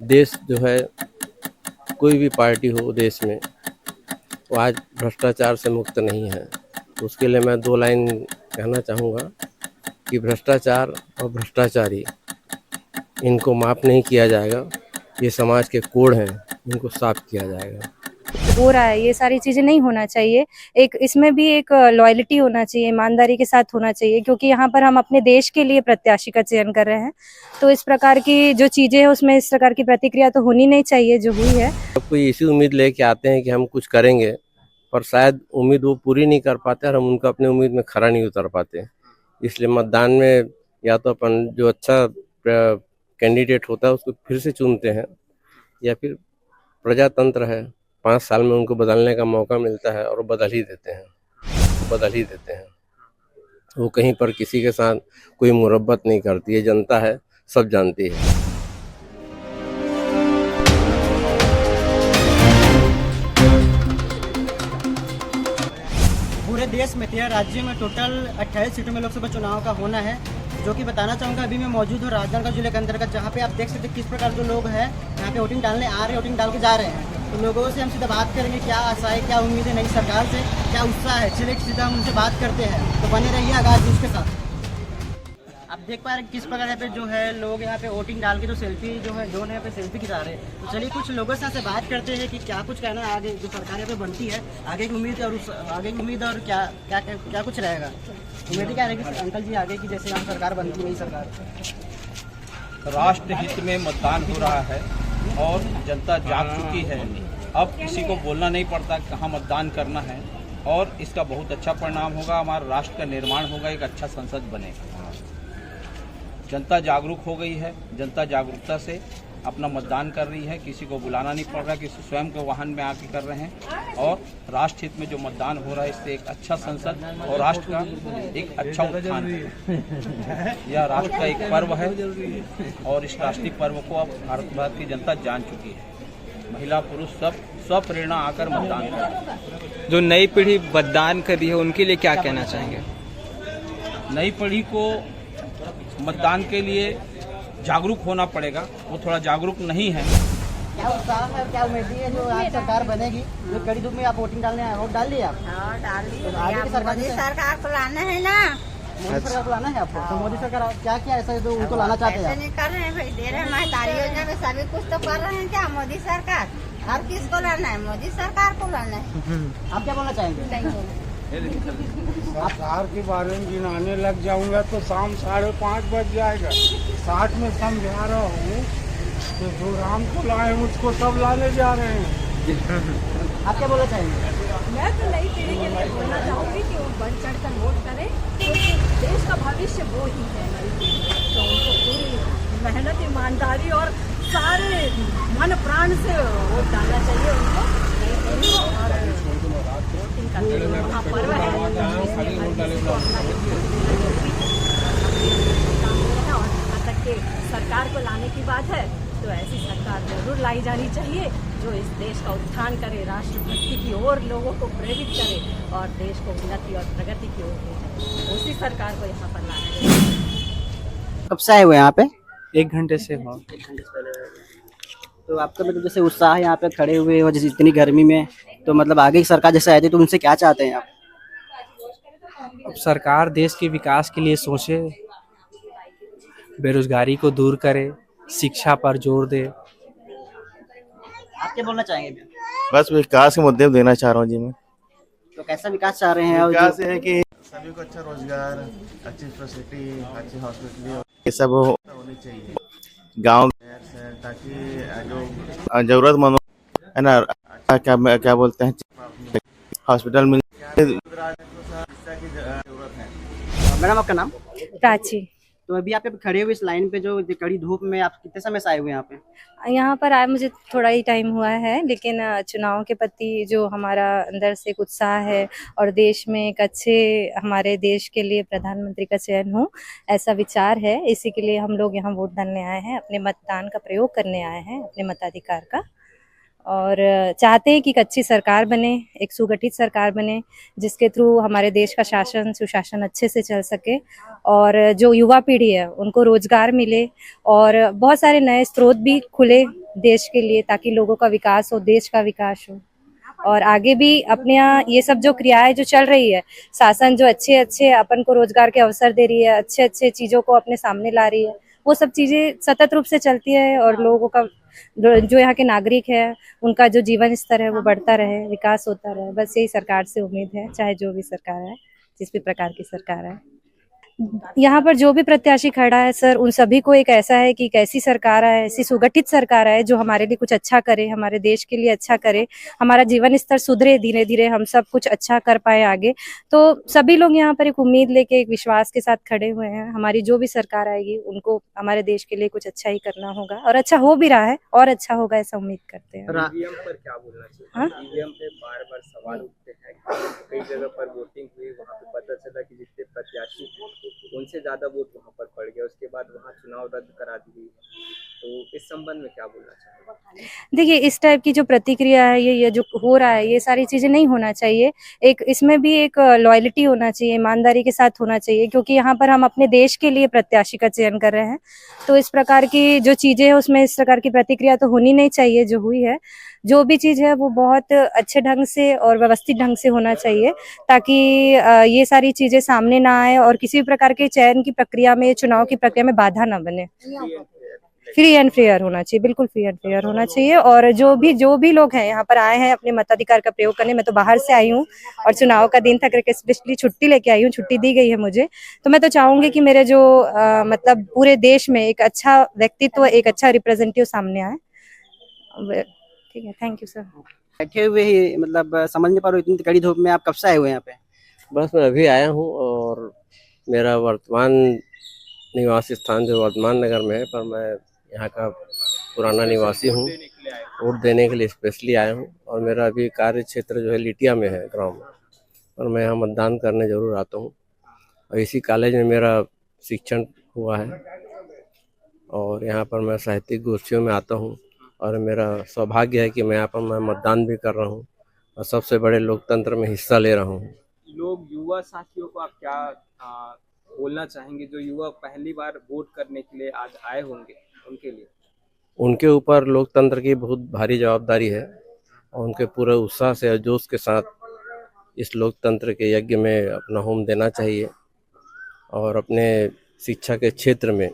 देश जो है, कोई भी पार्टी हो देश में, वो आज भ्रष्टाचार से मुक्त नहीं है। तो उसके लिए मैं 2 लाइन कहना चाहूँगा कि भ्रष्टाचार और भ्रष्टाचारी, इनको माफ़ नहीं किया जाएगा। ये समाज के कोड हैं, इनको साफ किया जाएगा। हो रहा है, ये सारी चीजें नहीं होना चाहिए। एक इसमें भी एक लॉयल्टी होना चाहिए, ईमानदारी के साथ होना चाहिए, क्योंकि यहाँ पर हम अपने देश के लिए प्रत्याशी का चयन कर रहे हैं। तो इस प्रकार की जो चीजें हैं उसमें इस प्रकार की प्रतिक्रिया तो होनी नहीं चाहिए जो हुई है। सब कोई इसी उम्मीद लेके आते हैं कि हम कुछ करेंगे, पर शायद उम्मीद वो पूरी नहीं कर पाते और हम उनका अपने उम्मीद में खरा नहीं उतर पाते। इसलिए मतदान में या तो अपन जो अच्छा कैंडिडेट होता है उसको फिर से चुनते हैं, या फिर प्रजातंत्र है, 5 साल में उनको बदलने का मौका मिलता है और बदल ही देते हैं। वो कहीं पर किसी के साथ कोई मुरब्बत नहीं करती है, जनता है, सब जानती है। पूरे देश में 13 राज्यों में टोटल 28 सीटों में लोकसभा चुनाव का होना है, जो कि बताना चाहूँगा अभी मैं मौजूद हूँ राजनांदगांव जिले के अंतर्गत, जहाँ पे आप देख सकते हैं किस प्रकार जो लोग हैं यहाँ पे वोटिंग डालने आ रहे हैं, वोटिंग डाल के जा रहे हैं। तो लोगों से हम सीधा बात करेंगे, क्या आशा है, क्या उम्मीद है नई सरकार से, क्या उत्साह है। चलिए सीधा हम उनसे बात करते हैं, तो बने रहिए आगाज न्यूज़ के साथ। आप देख पा रहे हैं किस प्रकार यहाँ पे जो है लोग यहाँ पे वोटिंग डाल के जो सेल्फी जो है जो यहाँ पे सेल्फी खिंचा रहे हैं। तो चलिए कुछ लोगों से बात करते हैं कि क्या कुछ कहना है आगे जो सरकार यहाँ पे बनती है, आगे की उम्मीद और आगे की उम्मीद और क्या क्या क्या, क्या कुछ रहेगा। उम्मीद क्या रहेगी अंकल जी आगे की, जैसे यहाँ सरकार बनती नई सरकार। राष्ट्र हित में मतदान हो रहा है और जनता जाग चुकी है। अब किसी को बोलना नहीं पड़ता कहाँ मतदान करना है, और इसका बहुत अच्छा परिणाम होगा। हमारे राष्ट्र का निर्माण होगा, एक अच्छा संसद बनेगा। जनता जागरूक हो गई है, जनता जागरूकता से अपना मतदान कर रही है, किसी को बुलाना नहीं पड़ रहा, किसी स्वयं के वाहन में आके कर रहे हैं। और राष्ट्र हित में जो मतदान हो रहा है, इससे एक अच्छा संसद और राष्ट्र का एक अच्छा उत्थान है। यह राष्ट्र का एक पर्व है और इस राष्ट्रीय पर्व को अब भारत की जनता जान चुकी है। महिला पुरुष सब स्वप्रेरणा आकर मतदान करें। जो नई पीढ़ी मतदान कर रही है उनके लिए क्या कहना चाहेंगे? नई पीढ़ी को मतदान के लिए जागरूक होना पड़ेगा, वो थोड़ा जागरूक नहीं है। क्या उत्साह है, क्या उम्मीद है जो आज सरकार बनेगी, जो कड़ी धूप में आप वोटिंग डालने आए, वोट डाल दिए आप? हाँ, डाल दिए। तो आगे की सरकार को लाना है ना, मोदी सरकार को लाना है आपको। तो मोदी सरकार क्या क्या ऐसा है जो उनको लाना चाहते हैं? नहीं कर रहे हैं भाई, दे रहे हैं महतारी योजना में सभी कुछ तो कर रहे हैं। क्या मोदी सरकार हर किसको लाना है? मोदी सरकार को लाना है। आप क्या बोलना चाहेंगे? सरकार के बारे में गिनाने लग जाऊंगा तो शाम 5:30 बज जाएगा। 60 में समझा रहा हूँ तो जो राम को लाए उसको सब लाने जा रहे हैं। आप क्या बोलना चाहेंगे? मैं तो नई पीढ़ी के लिए बोलना चाहूँगी कि वो बढ़ चढ़ कर वोट करें, क्योंकि देश का भविष्य वो ही है नई पीढ़ी। तो उनको पूरी मेहनत, ईमानदारी और सारे मन प्राण से वोट डालना चाहिए उनको, नई पीढ़ी को। और वोटिंग का जो महापर्व है और यहाँ तक के सरकार को लाने की बात है तो ऐसी सरकार जरूर लाई जानी चाहिए जो इस देश का उत्थान करे, राष्ट्रभक्ति की ओर लोगों को प्रेरित करे और देश को उन्नति और प्रगति की ओर ले जाए। उसी सरकार को यहाँ पर लाना चाहिए। कब से आए हुए यहाँ पे? 1 घंटे से हो। 1 घंटे से पहले। तो आपका मतलब जैसे उत्साह है यहाँ पे खड़े हुए हो, जैसे इतनी गर्मी में, तो मतलब आगे की सरकार जैसे आई थी तो उनसे क्या चाहते हैं आप? अब सरकार देश के विकास के लिए सोचे, बेरोजगारी को दूर करे, शिक्षा पर जोर दे। आप क्या बोलना चाहेंगे? बस विकास के मुद्दे देना चाह रहा हूँ जी मैं। तो कैसा विकास चाह रहे हैं? विकास है कि सभी को अच्छा रोजगार, अच्छी फैसिलिटी, अच्छी हॉस्पिटल, ये सब होनी चाहिए गाँव, ताकि जो जरूरतमंद है ना, क्या बोलते हैं, हॉस्पिटल मिल। मैडम आपका नाम? प्राची। तो अभी आप खड़े हुए इस लाइन पे, जो कड़ी धूप में, आप कितने समय से आए हुए यहाँ पे? यहाँ पर आए मुझे थोड़ा ही टाइम हुआ है, लेकिन चुनाव के प्रति जो हमारा अंदर से एक उत्साह है और देश में एक अच्छे हमारे देश के लिए प्रधानमंत्री का चयन हो, ऐसा विचार है। इसी के लिए हम लोग यहाँ वोट डालने आए हैं, अपने मतदान का प्रयोग करने आए हैं, अपने मताधिकार का। और चाहते हैं कि एक अच्छी सरकार बने, एक सुगठित सरकार बने, जिसके थ्रू हमारे देश का शासन सुशासन अच्छे से चल सके और जो युवा पीढ़ी है उनको रोजगार मिले और बहुत सारे नए स्रोत भी खुले देश के लिए, ताकि लोगों का विकास हो, देश का विकास हो। और आगे भी अपने यहाँ ये सब जो क्रियाएं जो चल रही है, शासन जो अच्छे अच्छे अपन को रोजगार के अवसर दे रही है, अच्छे अच्छे चीजों को अपने सामने ला रही है, वो सब चीजें सतत रूप से चलती है और लोगों का जो यहाँ के नागरिक है उनका जो जीवन स्तर है वो बढ़ता रहे, विकास होता रहे। बस यही सरकार से उम्मीद है, चाहे जो भी सरकार है, जिस भी प्रकार की सरकार है। यहाँ पर जो भी प्रत्याशी खड़ा है सर, उन सभी को एक ऐसा है कि एक ऐसी सरकार है, ऐसी सुगठित सरकार है जो हमारे लिए कुछ अच्छा करे, हमारे देश के लिए अच्छा करे, हमारा जीवन स्तर सुधरे, धीरे धीरे हम सब कुछ अच्छा कर पाए आगे। तो सभी लोग यहाँ पर एक उम्मीद लेके, एक विश्वास के साथ खड़े हुए हैं। हमारी जो भी सरकार आएगी उनको हमारे देश के लिए कुछ अच्छा ही करना होगा, और अच्छा हो भी रहा है और अच्छा होगा ऐसा उम्मीद करते हैं। ईवीएम पर क्या बोलना चाहिए? हाँ? ईवीएम पे बार बार सवाल उठते हैं। कई जगह पर वोटिंग हुई, वहाँ पे पता चला कि जितने प्रत्याशी उनसे ज्यादा वोट वहाँ पर पड़ गया, उसके बाद वहाँ चुनाव रद्द करा दी गई। तो इस संबंध में क्या बोलना चाहिए? देखिए, इस टाइप की जो प्रतिक्रिया है, ये जो हो रहा है, ये सारी चीजें नहीं होना चाहिए। एक इसमें भी एक लॉयल्टी होना चाहिए, ईमानदारी के साथ होना चाहिए, क्योंकि यहाँ पर हम अपने देश के लिए प्रत्याशी का चयन कर रहे हैं। तो इस प्रकार की जो चीजें हैं उसमें इस प्रकार की प्रतिक्रिया तो होनी नहीं चाहिए। जो हुई है, जो भी चीज है वो बहुत अच्छे ढंग से और व्यवस्थित ढंग से होना चाहिए, ताकि ये सारी चीजें सामने ना आए और किसी भी प्रकार के चयन की प्रक्रिया में, चुनाव की प्रक्रिया में बाधा ना बने। फ्री एंड फेयर होना चाहिए, बिल्कुल फ्री एंड फेयर होना चाहिए। और जो भी लोग हैं यहाँ पर आए हैं अपने मताधिकार का प्रयोग करने, मैं तो बाहर से आई हूँ और चुनाव का दिन था करके स्पेशली छुट्टी लेके आई हूँ, छुट्टी दी गई है मुझे। तो मैं तो चाहूंगी कि मेरे जो मतलब पूरे देश में एक अच्छा व्यक्तित्व, एक अच्छा रिप्रेजेंटेटिव सामने आए। ठीक है, थैंक यू सर। बैठे हुए ही मतलब समझ नहीं पा रहा, इतनी कड़ी धूप में आप कब से आए हुए हैं यहाँ पे? बस मैं अभी आया हूँ और मेरा वर्तमान निवास स्थान जो वर्धमान नगर में है, पर मैं यहाँ का पुराना निवासी हूँ। वोट देने के लिए स्पेशली आया हूँ और मेरा अभी कार्य क्षेत्र जो है लिटिया में है, गाँव में, और मैं यहाँ मतदान करने जरूर आता हूँ। और इसी कॉलेज में मेरा शिक्षण हुआ है और यहाँ पर मैं साहित्यिक गोष्ठियों में आता हूँ और मेरा सौभाग्य है कि मैं यहाँ पर मैं मतदान भी कर रहा हूँ और सबसे बड़े लोकतंत्र में हिस्सा ले रहा हूँ। लोग, युवा साथियों को आप क्या बोलना चाहेंगे, जो युवा पहली बार वोट करने के लिए आज आए होंगे उनके लिए? उनके ऊपर लोकतंत्र की बहुत भारी जवाबदारी है और उनके पूरे उत्साह से और जोश के साथ इस लोकतंत्र के यज्ञ में अपना होम देना चाहिए और अपने शिक्षा के क्षेत्र में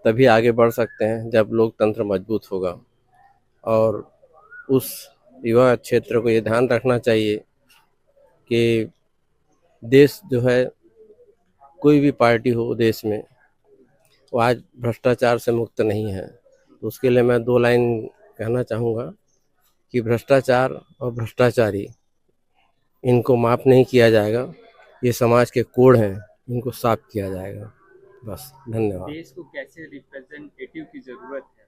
तभी आगे बढ़ सकते हैं जब लोकतंत्र मजबूत होगा। और उस युवा क्षेत्र को ये ध्यान रखना चाहिए कि देश जो है, कोई भी पार्टी हो देश में, वो आज भ्रष्टाचार से मुक्त नहीं है। तो उसके लिए मैं 2 लाइन कहना चाहूँगा कि भ्रष्टाचार और भ्रष्टाचारी, इनको माफ़ नहीं किया जाएगा। ये समाज के कोड हैं, इनको साफ किया जाएगा। बस, धन्यवाद। देश को कैसे रिप्रेजेंटेटिव की जरूरत है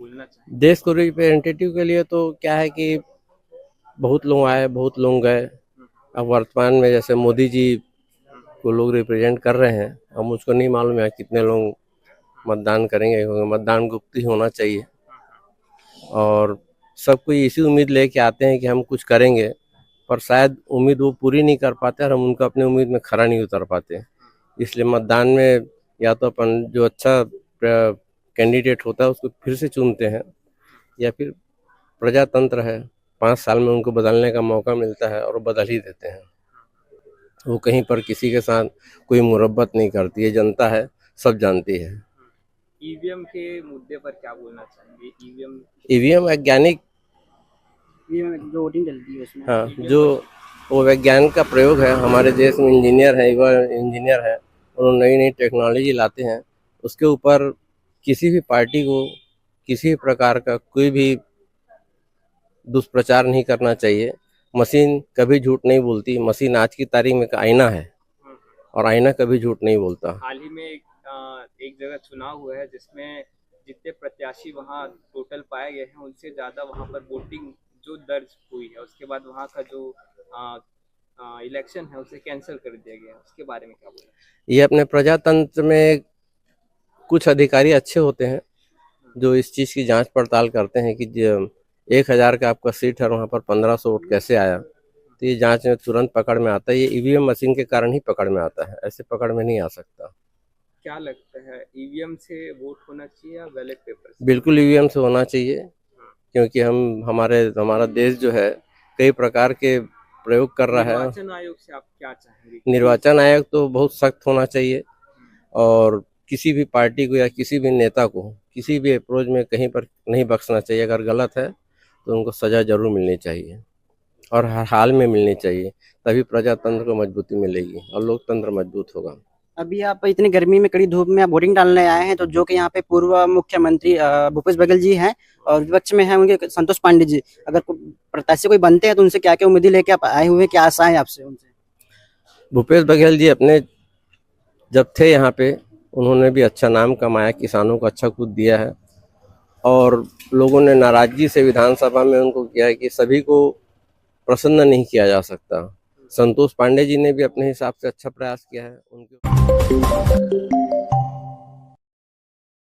बोलना चाहिए? देश को रिप्रेजेंटेटिव के लिए तो क्या है कि बहुत लोग आए, बहुत लोग गए। अब वर्तमान में जैसे मोदी जी को लोग रिप्रेजेंट कर रहे हैं, अब मुझको नहीं मालूम है कितने लोग मतदान करेंगे, क्योंकि मतदान गुप्त ही होना चाहिए और सब कोई इसी उम्मीद लेके आते हैं कि हम कुछ करेंगे, पर शायद उम्मीद वो पूरी नहीं कर पाते और हम उनका अपने उम्मीद में खरा नहीं उतर पाते। इसलिए मतदान में या तो अपन जो अच्छा कैंडिडेट होता है उसको फिर से चुनते हैं, या फिर प्रजातंत्र है, 5 साल में उनको बदलने का मौका मिलता है और बदल ही देते हैं। वो कहीं पर किसी के साथ कोई मुरब्बत नहीं करती है, जनता है, सब जानती है। ईवीएम के मुद्दे पर क्या बोलना चाहेंगे? ईवीएम वैज्ञानिक, जो वोटिंग चलती है उसमें, हाँ, जो वो विज्ञान का प्रयोग है। हमारे देश में इंजीनियर है, युवा इंजीनियर है, और नई नई टेक्नोलॉजी लाते हैं। उसके ऊपर किसी भी पार्टी को किसी भी प्रकार का कोई भी दुष्प्रचार नहीं करना चाहिए। मशीन कभी झूठ नहीं बोलती। मशीन आज की तारीख में आईना है और आईना कभी झूठ नहीं बोलता। हाल ही में एक जगह चुनाव हुआ है जिसमें जितने प्रत्याशी वहाँ टोटल पाए गए हैं उनसे ज्यादा वहाँ पर वोटिंग जो दर्ज हुई है, उसके बाद वहाँ का जो इलेक्शन है उसे कैंसिल कर दिया गया। उसके बारे में क्या बोला? ये अपने प्रजातंत्र में कुछ अधिकारी अच्छे होते हैं जो इस चीज़ की जांच पड़ताल करते हैं कि 1000 का आपका सीट है, वहाँ पर 1500 वोट कैसे आया। तो ये जांच में तुरंत पकड़ में आता है। ये ईवीएम मशीन के कारण ही पकड़ में आता है, ऐसे पकड़ में नहीं आ सकता। क्या लगता है, ईवीएम से वोट होना चाहिए या बैलेट पेपर से? बिल्कुल ईवीएम से होना चाहिए, क्योंकि हमारा देश जो है कई प्रकार के प्रयोग कर रहा है। निर्वाचन आयोग से आप क्या चाहेंगे? निर्वाचन आयोग तो बहुत सख्त होना चाहिए और किसी भी पार्टी को या किसी भी नेता को किसी भी अप्रोच में कहीं पर नहीं बख्शना चाहिए। अगर गलत है तो उनको सजा जरूर मिलनी चाहिए और हर हाल में मिलनी चाहिए, तभी प्रजातंत्र को मजबूती मिलेगी और लोकतंत्र मजबूत होगा। अभी आप इतनी गर्मी में कड़ी धूप में आप वोटिंग डालने आए हैं, तो जो कि यहाँ पे पूर्व मुख्यमंत्री भूपेश बघेल जी हैं और विपक्ष में हैं उनके संतोष पांडे जी, अगर प्रत्याशी कोई बनते हैं तो उनसे क्या क्या उम्मीदें लेके आप आए हुए हैं, क्या आशा है आपसे उनसे? भूपेश बघेल जी अपने जब थे यहाँ पे उन्होंने भी अच्छा नाम कमाया, किसानों को अच्छा कुछ दिया है और लोगों ने नाराजगी से विधानसभा में उनको किया है कि सभी को प्रसन्न नहीं किया जा सकता। संतोष पांडे जी ने भी अपने हिसाब से अच्छा प्रयास किया है उनके